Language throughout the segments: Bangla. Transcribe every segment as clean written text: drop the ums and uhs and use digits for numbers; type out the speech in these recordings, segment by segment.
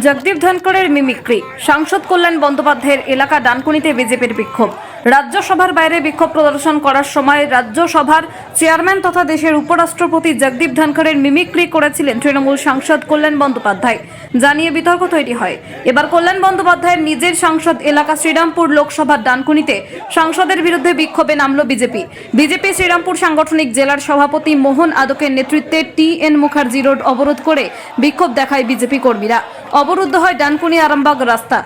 জগদীপ ধনকরের মিমিক্রি। সাংসদ কল্যাণ বন্দ্যোপাধ্যায়ের এলাকা ডানকুনিতে বিজেপির বিক্ষোভ। রাজ্যসভার বাইরে বিক্ষোভ প্রদর্শন করার সময় রাজ্যসভার চেয়ারম্যান তথা দেশের উপরাষ্ট্রপতি জগদীপ ধনকরের মিমিক্রি করেছিলেন তৃণমূল সাংসদ কল্যাণ বন্দ্যোপাধ্যায়, জানিয়ে বিতর্ক তৈরি হয়। এবার কল্যাণ বন্দ্যোপাধ্যায়ের নিজের সংসদ এলাকা শ্রীরামপুর লোকসভার ডানকুনিতে সাংসদের বিরুদ্ধে বিক্ষোভে নামল বিজেপি শ্রীরামপুর সাংগঠনিক জেলার সভাপতি মোহন আদকের নেতৃত্বে টি.এন. মুখার্জি রোড অবরোধ করে বিক্ষোভ দেখায় বিজেপি কর্মীরা। অবরুদ্ধ হয় ডানকুনি আরামবাগ রাস্তা।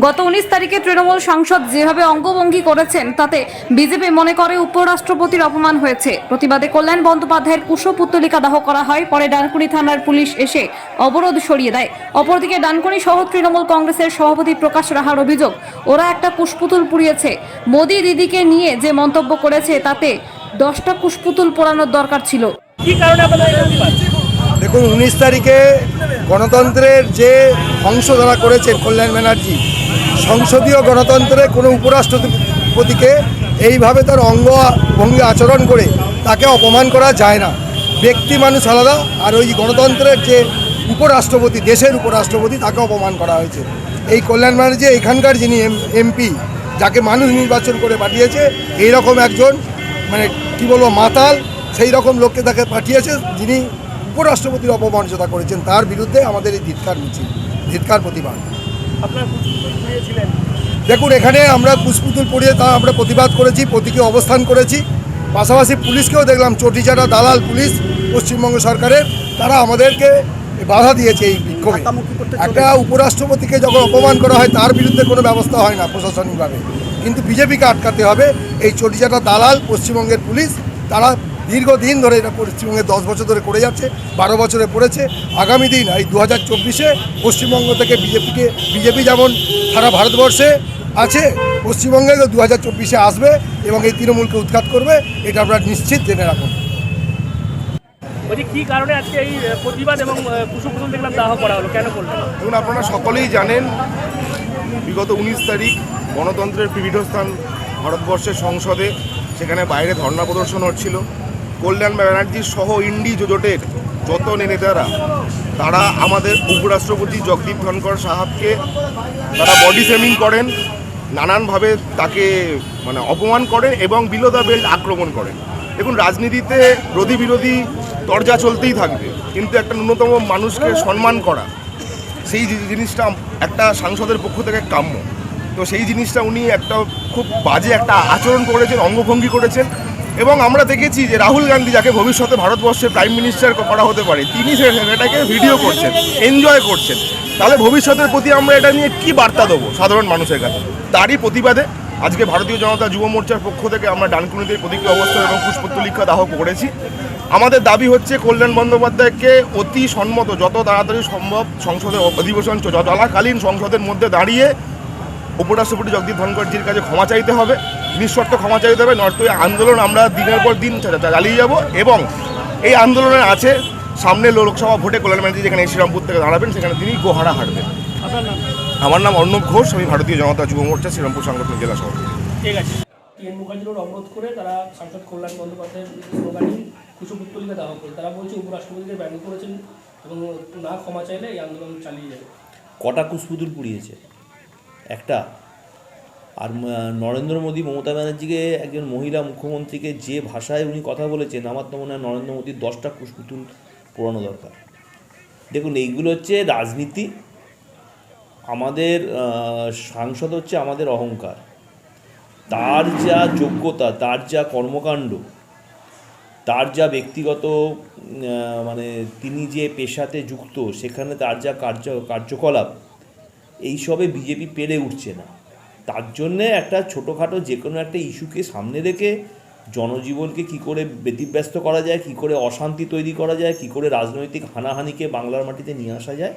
গত 19 তারিখে তৃণমূল সাংসদ যেভাবে অঙ্গভঙ্গি করেছেন তাতে বিজেপি মনে করে উপরাষ্ট্রপতির অপমান হয়েছে। প্রতিবাদে কল্যাণ বন্দ্যোপাধ্যায়ের কুশপুত্তলিকা দাহ করা হয়। পরে ডানকুনি থানার পুলিশ এসে অবরোধ সরিয়ে দেয়। অপরদিকে ডানকুনি শহর তৃণমূল কংগ্রেসের সভাপতি প্রকাশ রাহার অভিযোগ, ওরা একটা কুশপুতুল পুড়িয়েছে। মোদি দিদিকে নিয়ে যে মন্তব্য করেছে তাতে 10টা কুশপুতুল পোড়ানোর দরকার ছিল। কি কারণে আপনাদের এই প্রতিবাদ? দেখুন, 19 তারিখে গণতন্ত্রের যে ধ্বংস যারা করেছেন কল্যাণ ব্যানার্জি, সংসদীয় গণতন্ত্রে কোনো উপরাষ্ট্রপতিকে এইভাবে তার অঙ্গভঙ্গি আচরণ করে তাকে অপমান করা যায় না। ব্যক্তি মানুষ আলাদা, আর ওই গণতন্ত্রের যে উপরাষ্ট্রপতি, দেশের উপরাষ্ট্রপতি, তাকে অপমান করা হয়েছে। এই কল্যাণ ব্যানার্জি এখানকার যিনি এমপি, যাকে মানুষ নির্বাচন করে পাঠিয়েছে, এইরকম একজন কি বলবো মাতাল, সেই রকম লোককে তাকে পাঠিয়েছে যিনি উপরাষ্ট্রপতির অপমাননা করেছেন। তার বিরুদ্ধে আমাদের এই ধিক্কার মিছিল, ধিক্কার প্রতিবাদ। দেখুন, এখানে আমরা কুশপুতুল পড়িয়ে আমরা প্রতিবাদ করেছি, প্রতীকী অবস্থান করেছি। পাশাপাশি পুলিশকেও দেখলাম, চটিচাটা দালাল পুলিশ পশ্চিমবঙ্গ সরকারের, তারা আমাদেরকে বাধা দিয়েছে এই বিক্ষোভে। একটা উপরাষ্ট্রপতিকে যখন অপমান করা হয় তার বিরুদ্ধে কোনো ব্যবস্থা হয় না প্রশাসনিকভাবে, কিন্তু বিজেপিকে আটকাতে হবে। এই চটিচাটা দালাল পশ্চিমবঙ্গের পুলিশ, তারা দীর্ঘদিন ধরে এটা পশ্চিমবঙ্গে 10 বছর ধরে করে যাচ্ছে, 12 বছরে পড়েছে। আগামী দিন এই 2024-এ পশ্চিমবঙ্গ থেকে বিজেপি যেমন সারা ভারতবর্ষে আছে, পশ্চিমবঙ্গে 2024-এ আসবে এবং এই তৃণমূলকে উৎখাত করবে, এটা আমরা নিশ্চিত জেনে রাখুন। কি কারণে আজকে এই প্রতিবাদ এবং কুশপুতুল দেখলাম দাহ করা হলো, কেন করলেন? দেখুন, আপনারা সকলেই জানেন, বিগত 19 তারিখ গণতন্ত্রের পীঠস্থান ভারতবর্ষের সংসদে, সেখানে বাইরে ধর্ণা প্রদর্শন হচ্ছিল। কল্যাণ ব্যানার্জি সহ ইন্ডি জোটের যত নেতারা, তারা আমাদের উপরাষ্ট্রপতি জগদীপ ধনকর সাহাবকে তারা বডি শেমিং করেন, নানানভাবে তাকে অপমান করেন এবং বিলো দ্য বেল্ট আক্রমণ করেন। দেখুন, রাজনীতিতে বিরোধী তরজা চলতেই থাকবে, কিন্তু একটা ন্যূনতম মানুষকে সম্মান করা, সেই জিনিসটা একটা সাংসদের পক্ষ থেকে কাম্য। তো সেই জিনিসটা উনি একটা খুব বাজে একটা আচরণ করেছেন, অঙ্গভঙ্গি করেছেন। এবং আমরা দেখেছি যে রাহুল গান্ধী, যাকে ভবিষ্যতে ভারতবর্ষের প্রাইম মিনিস্টার করা হতে পারে, তিনি সেটাকে ভিডিও করছেন, এনজয় করছেন। তাহলে ভবিষ্যতের প্রতি আমরা এটা নিয়ে কি বার্তা দেবো সাধারণ মানুষের কাছে? তারই প্রতিবাদে আজকে ভারতীয় জনতা যুব মোর্চার পক্ষ থেকে আমরা ডানকুনিতে প্রতীকী অবস্থান এবং পুষ্পোত্তলিকা দাহ করেছি। আমাদের দাবি হচ্ছে কল্যাণ বন্দ্যোপাধ্যায়কে অতি সম্মত যত তাড়াতাড়ি সম্ভব সংসদের অধিবেশন চলাকালীন সংসদের মধ্যে দাঁড়িয়ে উপরাষ্ট্রপতি জগদীপ ধনকরজির কাছে ক্ষমা চাইতে হবে, নিঃশর্ত ক্ষমা চাইতে হবে, নয়তো এই আন্দোলন আমরা দিনের পর দিন চালিয়ে যাব। এবং এই আন্দোলনে আছে সামনে লোকসভা ভোটে কল্যাণ ব্যানার্জি যেখানে শ্রীরামপুর থেকে দাঁড়াবেন, সেখানে তিনি গোহারা হারবেন। আমার নাম অর্ণব ঘোষ, আমি ভারতীয় জনতা যুব মোর্চা শ্রীরামপুর সাংগঠনিক জেলা সভাপতি। ঠিক আছে। টি.এন. মুখার্জি রোড অবরোধ করে তারা সাংসদ কল্যাণ বন্দ্যোপাধ্যায়ের স্লোগানে কুশপুত্তলিকা দাহ করে তারা বলছে উপরাষ্ট্রপতিকে ব্যঙ্গ করেছেন এবং না ক্ষমা চাইলে এই আন্দোলন চালিয়ে যাবে। কটা কুশপুতুল পুড়িয়েছে? একটা। আর নরেন্দ্র মোদী মমতা ব্যানার্জিকে, একজন মহিলা মুখ্যমন্ত্রীকে যে ভাষায় উনি কথা বলেছেন, আমার তো মনে হয় নরেন্দ্র মোদীর 10টা কুশপুতুল পোড়ানো দরকার। দেখুন, এইগুলো হচ্ছে রাজনীতি। আমাদের সাংসদ হচ্ছে আমাদের অহংকার। তার যা যোগ্যতা, তার যা কর্মকাণ্ড, তার যা ব্যক্তিগত তিনি যে পেশাতে যুক্ত, সেখানে তার যা কার্যকলাপ, এইসবে বিজেপি পেরে উঠছে না। তার জন্যে একটা ছোটোখাটো যে কোনো একটা ইস্যুকে সামনে রেখে জনজীবনকে কী করে ব্যতিব্যস্ত করা যায়, কী করে অশান্তি তৈরি করা যায়, কী করে রাজনৈতিক হানাহানিকে বাংলার মাটিতে নিয়ে আসা যায়,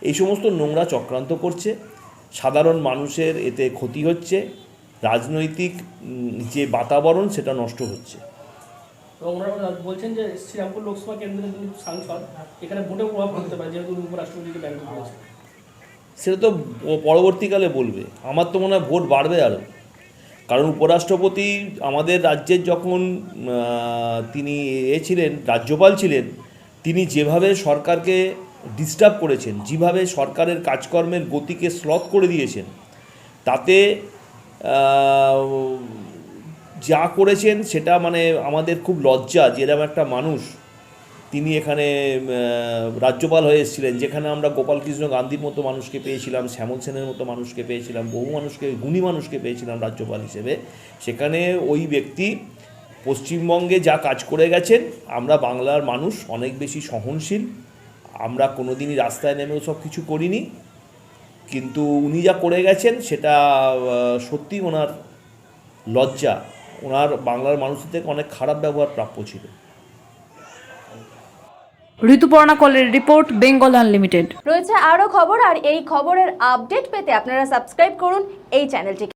এই সমস্ত নোংরা চক্রান্ত করছে। সাধারণ মানুষের এতে ক্ষতি হচ্ছে, রাজনৈতিক যে বাতাবরণ সেটা নষ্ট হচ্ছে। এবং ওনারা বলছেন যে শ্রীরামপুর লোকসভা কেন্দ্রের সাংসদ, এখানে ভোটে প্রভাব পড়তে পারে যেহেতু উপরাষ্ট্রপতিকে ব্যঙ্গ করেছে। সেটা তো পরবর্তীকালে বলবে। আমার তো মনে হয় ভোট বাড়বে আরও, কারণ উপরাষ্ট্রপতি আমাদের রাজ্যের যখন তিনি ছিলেন, রাজ্যপাল ছিলেন, তিনি যেভাবে সরকারকে ডিস্টার্ব করেছেন, যেভাবে সরকারের কাজকর্মের গতিকে স্লথ করে দিয়েছেন, তাতে যা করেছেন সেটা মানে আমাদের খুব লজ্জা যে এরকম একটা মানুষ তিনি এখানে রাজ্যপাল হয়ে এসেছিলেন, যেখানে আমরা গোপালকৃষ্ণ গান্ধীর মতো মানুষকে পেয়েছিলাম, শ্যামল সেনের মতো মানুষকে পেয়েছিলাম, বহু মানুষকে, গুণী মানুষকে পেয়েছিলাম রাজ্যপাল হিসেবে। সেখানে ওই ব্যক্তি পশ্চিমবঙ্গে যা কাজ করে গেছেন, আমরা বাংলার মানুষ অনেক বেশি সহনশীল, আমরা কোনো দিনই রাস্তায় নেমেও সব কিছু করিনি, কিন্তু উনি যা করে গেছেন সেটা সত্যি ওনার লজ্জা, ওনার বাংলার মানুষদের থেকে অনেক খারাপ ব্যবহার প্রাপ্য ছিল। ঋতুপর্ণা কলের রিপোর্ট, বেঙ্গল আনলিমিটেড। রয়েছে আরও খবর, আর এই খবরের আপডেট পেতে আপনারা সাবস্ক্রাইব করুন এই চ্যানেলটিকে।